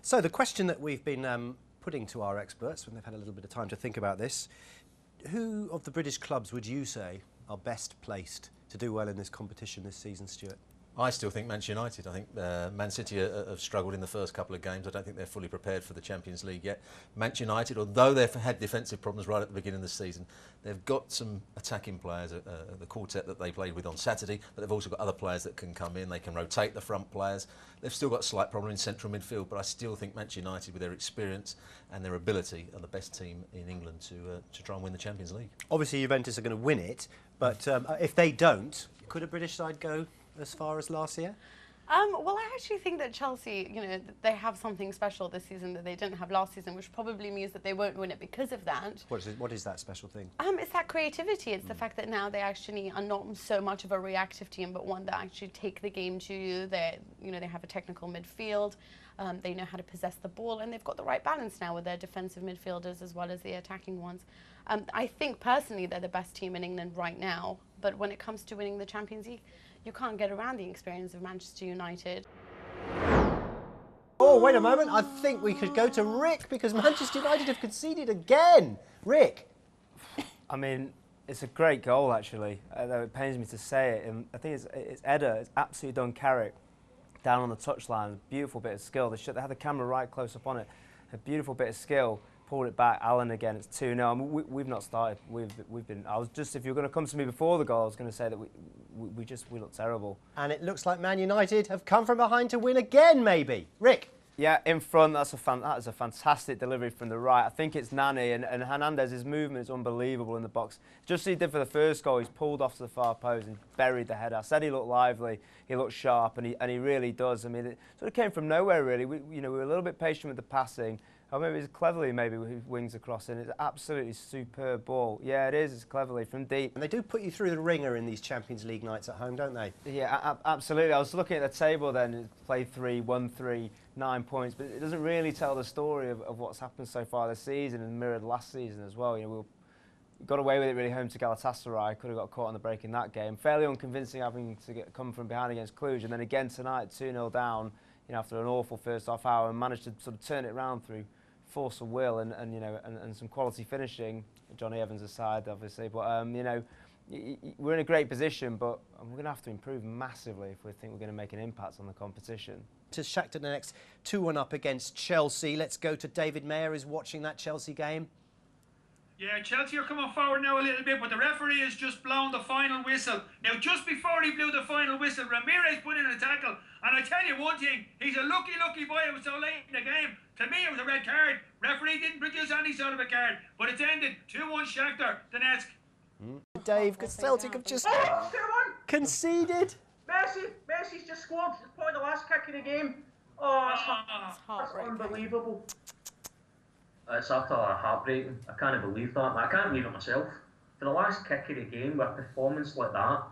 So the question that we've been putting to our experts when they've had a little bit of time to think about this, who of the British clubs would you say are best placed to do well in this competition this season, Stuart? I still think Manchester United. I think Man City have struggled in the first couple of games. I don't think they're fully prepared for the Champions League yet. Manchester United, although they've had defensive problems right at the beginning of the season, they've got some attacking players, the quartet that they played with on Saturday, but they've also got other players that can come in. They can rotate the front players. They've still got a slight problem in central midfield, but I still think Manchester United, with their experience and their ability, are the best team in England to try and win the Champions League. Obviously, Juventus are going to win it, but if they don't, could a British side go as far as last year? Well, I actually think that Chelsea, they have something special this season that they didn't have last season, which probably means that they won't win it because of that. What is that special thing? It's that creativity. It's the fact that now they actually are not so much of a reactive team, but one that actually take the game to you. They have a technical midfield. They know how to possess the ball, and they've got the right balance now with their defensive midfielders as well as the attacking ones. I think personally they're the best team in England right now, but when it comes to winning the Champions League, you can't get around the experience of Manchester United. Oh, wait a moment. I think we could go to Rick because Manchester United have conceded again. Rick. I mean, it's a great goal, actually, though it pains me to say it. And I think it's Eder. It's absolutely done Carrick down on the touchline. Beautiful bit of skill. They had the camera right close up on it. A beautiful bit of skill. Pulled it back. Allen again. It's 2-0. I mean, we've not started. We've been. I was just, if you were going to come to me before the goal, I was going to say that we look terrible. And it looks like Man United have come from behind to win again, maybe. Rick. Yeah, in front. That is a fantastic delivery from the right. I think it's Nani and Hernandez's movement is unbelievable in the box. Just as he did for the first goal, he's pulled off to the far post and buried the header. I said he looked lively, he looked sharp, and he really does. I mean, it sort of came from nowhere really. We were a little bit patient with the passing. Or maybe it's cleverly, wings across, and it's an absolutely superb ball. Yeah, it is. It's cleverly from deep. And they do put you through the ringer in these Champions League nights at home, don't they? Yeah, absolutely. I was looking at the table then. It's played 3, won 3, 9 points, but it doesn't really tell the story of what's happened so far this season and mirrored last season as well. We got away with it really home to Galatasaray. Could have got caught on the break in that game. Fairly unconvincing having to come from behind against Cluj, and then again tonight 2-0 down. After an awful first half hour, and managed to sort of turn it around through force of will and some quality finishing, Johnny Evans aside, obviously. But we're in a great position, but we're going to have to improve massively if we think we're going to make an impact on the competition. To Shakhtar Donetsk, 2-1 up against Chelsea. Let's go to David Mayer, who's watching that Chelsea game. Yeah, Chelsea are coming forward now a little bit, but the referee has just blown the final whistle. Now, just before he blew the final whistle, Ramirez put in a tackle, and I tell you one thing, he's a lucky boy. It was so late in the game. To me, it was a red card. Referee didn't produce any sort of a card, but it's ended 2-1 Shakhtar Donetsk. Dave, because Celtic have just conceded. Messi's just scored. It's probably the last kick of the game. That's unbelievable. It's utterly heartbreaking. I can't believe that. I can't believe it myself. For the last kick of the game, with a performance like that,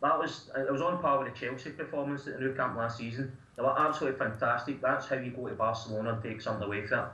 it was on par with the Chelsea performance at the Nou Camp last season. They were absolutely fantastic. That's how you go to Barcelona and take something away from it.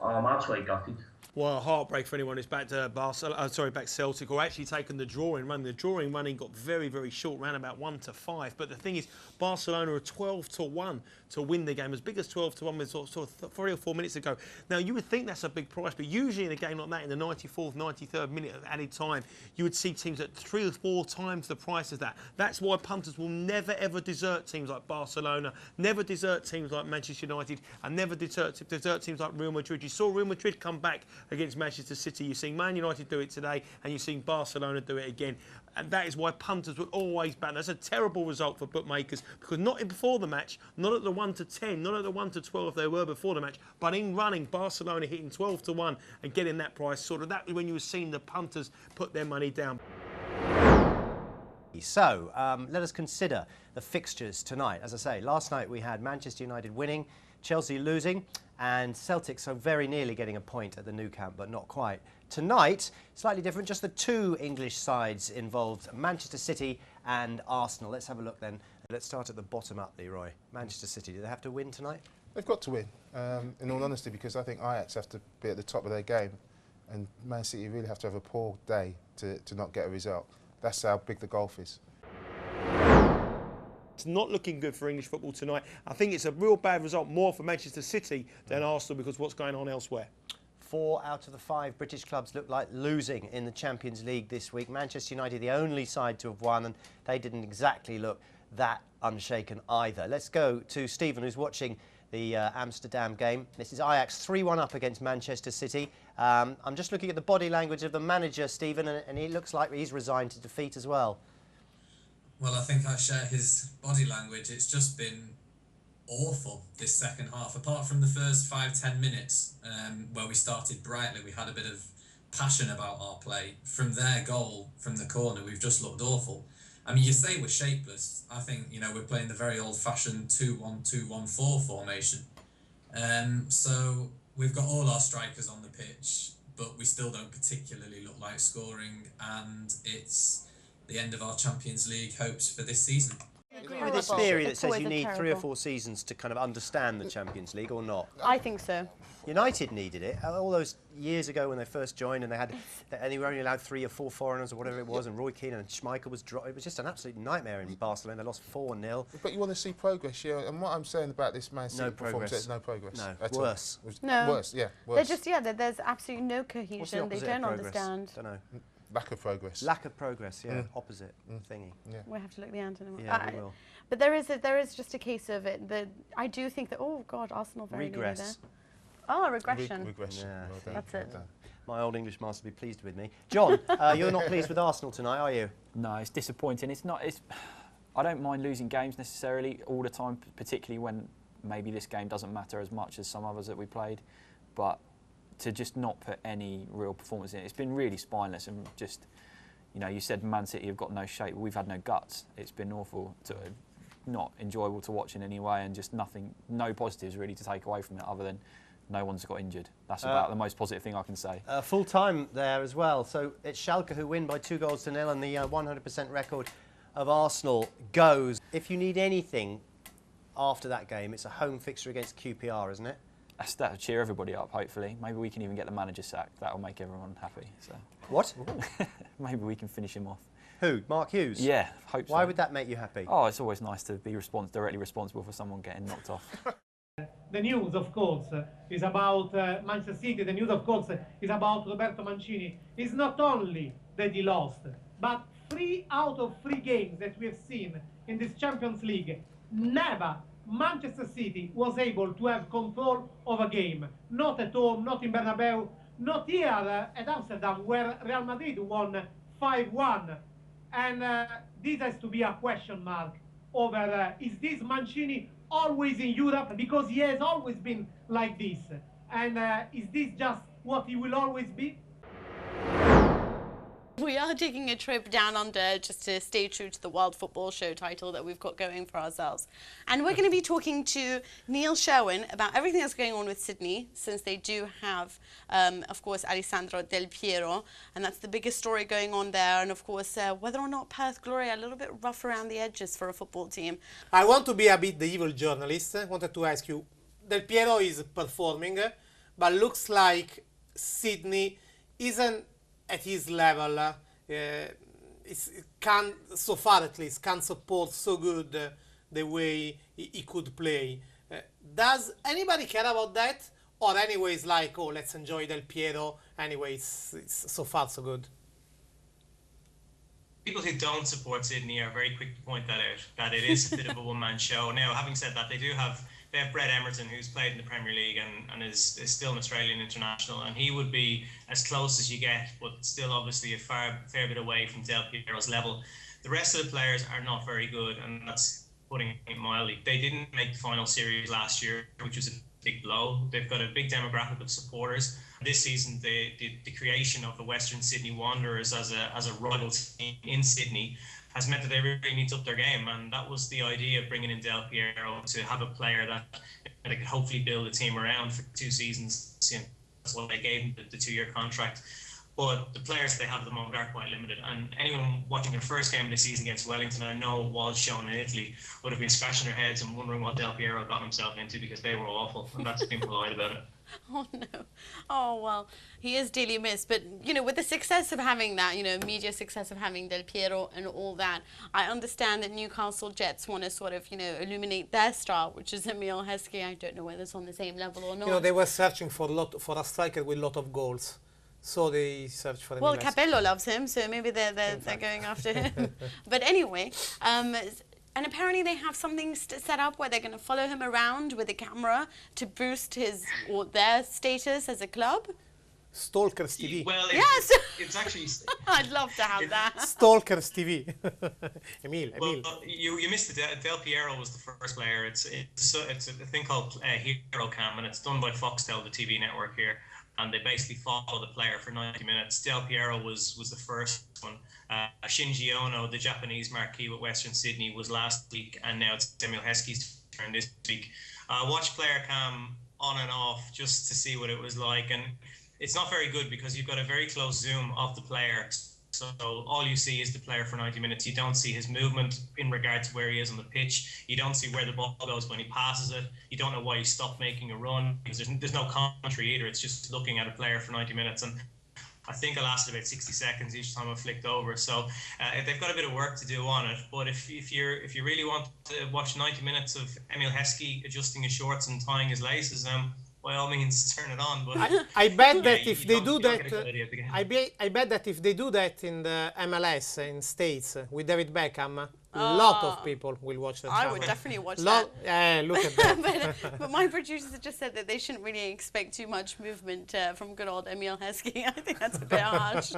I'm absolutely gutted. Well, a heartbreak for anyone who's back to back Celtic, or actually taken the drawing run. The drawing running got very, very short, ran about 1-5. But the thing is, Barcelona are 12-1 to win the game, as big as 12-1 was sort of 3 or 4 minutes ago. Now, you would think that's a big price, but usually in a game like that, in the 94th, 93rd minute of added time, you would see teams at 3 or 4 times the price of that. That's why punters will never, ever desert teams like Barcelona, never desert teams like Manchester United, and never desert teams like Real Madrid. You saw Real Madrid come back against Manchester City. You've seen Man United do it today, and you've seen Barcelona do it again. And that is why punters would always back. That's a terrible result for bookmakers, because not before the match, not at the 1-10, not at the 1-12 they were before the match, but in running, Barcelona hitting 12-1 and getting that price sorted. That was when you were seeing the punters put their money down. So, let us consider the fixtures tonight. As I say, last night we had Manchester United winning, Chelsea losing, and Celtic so very nearly getting a point at the Nou Camp, but not quite. Tonight, slightly different, just the 2 English sides involved, Manchester City and Arsenal. Let's have a look then. Let's start at the bottom up, Leroy. Manchester City, do they have to win tonight? They've got to win, in all honesty, because I think Ajax have to be at the top of their game, and Man City really have to have a poor day to not get a result. That's how big the gulf is. It's not looking good for English football tonight. I think it's a real bad result, more for Manchester City than Arsenal, because what's going on elsewhere. 4 out of the 5 British clubs look like losing in the Champions League this week. Manchester United, the only side to have won, and they didn't exactly look that unshaken either. Let's go to Stephen, who's watching the Amsterdam game. This is Ajax 3-1 up against Manchester City. I'm just looking at the body language of the manager, Stephen, and he looks like he's resigned to defeat as well. Well, I think I share his body language. It's just been awful this second half. Apart from the first 5-10 minutes where we started brightly, we had a bit of passion about our play. From their goal, from the corner, we've just looked awful. I mean, you say we're shapeless. I think, you know, we're playing the very old-fashioned 2-1-2-1-4 formation. So we've got all our strikers on the pitch, but we still don't particularly look like scoring, and it's the end of our Champions League hopes for this season. Do you agree with this theory that says you need 3 or 4 seasons to kind of understand the Champions League, or not? I think so. United needed it. All those years ago when they first joined, and they were only allowed 3 or 4 foreigners or whatever it was, and Roy Keane and Schmeichel was dropped. It was just an absolute nightmare in Barcelona. They lost 4-0. But you want to see progress, yeah. And what I'm saying about this Man City performance, there's no progress. No, at worse. All. No. Worse, yeah. Worse. They're just, there's absolutely no cohesion. What's the opposite They don't of progress? understand. Don't know. Lack of progress. Lack of progress, yeah. Opposite thingy. Yeah. We have to look the antonym. Yeah, we will. But there is just a case of it. I do think that, oh God, Arsenal very nearly there. Regress. Oh, regression. Regression. Yeah. Well done. That's it. Well done. My old English master will be pleased with me. John, you're not pleased with Arsenal tonight, are you? No, it's disappointing. I don't mind losing games necessarily all the time, particularly when maybe this game doesn't matter as much as some others that we played. But to just not put any real performance in it, it's been really spineless and just, you know, you said Man City have got no shape. We've had no guts. It's been awful, not enjoyable to watch in any way, and just nothing, no positives really to take away from it other than no one's got injured. That's about the most positive thing I can say. Full time there as well. So it's Schalke who win by 2-0, and the 100% record of Arsenal goes. If you need anything after that game, it's a home fixture against QPR, isn't it? That'll cheer everybody up, hopefully. Maybe we can even get the manager sacked. That'll make everyone happy. So. What? Maybe we can finish him off. Who? Mark Hughes? Yeah, hope so. Why would that make you happy? Oh, it's always nice to be directly responsible for someone getting knocked off. The news, of course, is about Manchester City. The news, of course, is about Roberto Mancini. It's not only that he lost, but 3 out of 3 games that we have seen in this Champions League, never Manchester City was able to have control of a game. Not at home, not in Bernabeu, not here at Amsterdam, where Real Madrid won 5-1. And this has to be a question mark over, is this Mancini always in Europe? Because he has always been like this. And is this just what he will always be? We are taking a trip down under just to stay true to the World Football Show title that we've got going for ourselves. And we're going to be talking to Neil Sherwin about everything that's going on with Sydney, since they do have, of course, Alessandro Del Piero, and that's the biggest story going on there. And, of course, whether or not Perth Glory are a little bit rough around the edges for a football team. I want to be a bit the evil journalist. I wanted to ask you, Del Piero is performing, but looks like Sydney isn't at his level. So far at least, can't support so good the way he could play. Does anybody care about that? Or anyways, like, oh, let's enjoy Del Piero. Anyways, it's so far so good. People who don't support Sydney are very quick to point that out, that it is a bit of a one-man show. Now, having said that, they have Brett Emerton, who's played in the Premier League and is still an Australian international, and he would be as close as you get, but still obviously a fair bit away from Del Piero's level. The rest of the players are not very good, and that's putting it mildly. They didn't make the final series last year, which was a big blow. They've got a big demographic of supporters. This season, the creation of the Western Sydney Wanderers as a rival team in Sydney has meant that they really need to up their game, and that was the idea of bringing in Del Piero, to have a player that they could hopefully build a team around for 2 seasons. That's what they gave him, the 2-year contract. But the players they have at the moment are quite limited, and anyone watching their first game of the season against Wellington, I know was shown in Italy, would have been scratching their heads and wondering what Del Piero got himself into, because they were awful, and that's being polite about it. Oh no. Oh well, he is dearly missed. But you know, with the success of having that, you know, media success of having Del Piero and all that, I understand that Newcastle Jets want to sort of, you know, illuminate their star, which is Emil Heskey. I don't know whether it's on the same level or not. You know, they were searching for a striker with a lot of goals, so they searched for. Well, Capello loves him, so maybe they're going after him. But anyway. And apparently they have something set up where they're going to follow him around with a camera to boost his or their status as a club. Stalkers TV. Well, yes, it's actually. I'd love to have that. Stalkers TV. Emil. Well, you missed it. Del Piero was the first player. It's a thing called Hero Cam, and it's done by Foxtel, the TV network here. And they basically follow the player for 90 minutes. Del Piero was the first one. Shinji Ono, the Japanese marquee with Western Sydney, was last week, and now it's Emil Heskey's turn this week. Watch player cam on and off just to see what it was like, and it's not very good because you've got a very close zoom of the player. So all you see is the player for 90 minutes. You don't see his movement in regard to where he is on the pitch. You don't see where the ball goes when he passes it. You don't know why he stopped making a run, because there's no commentary either. It's just looking at a player for 90 minutes. And I think it lasted about 60 seconds each time I flicked over. So they've got a bit of work to do on it. But if you really want to watch 90 minutes of Emil Heskey adjusting his shorts and tying his laces, by all means, turn it on. But I bet that if they do that, I bet that if they do that in the MLS in States with David Beckham, a lot of people will watch that. I would definitely watch that. Look at that. but my producers just said that they shouldn't really expect too much movement from good old Emil Heskey. I think that's a bit harsh.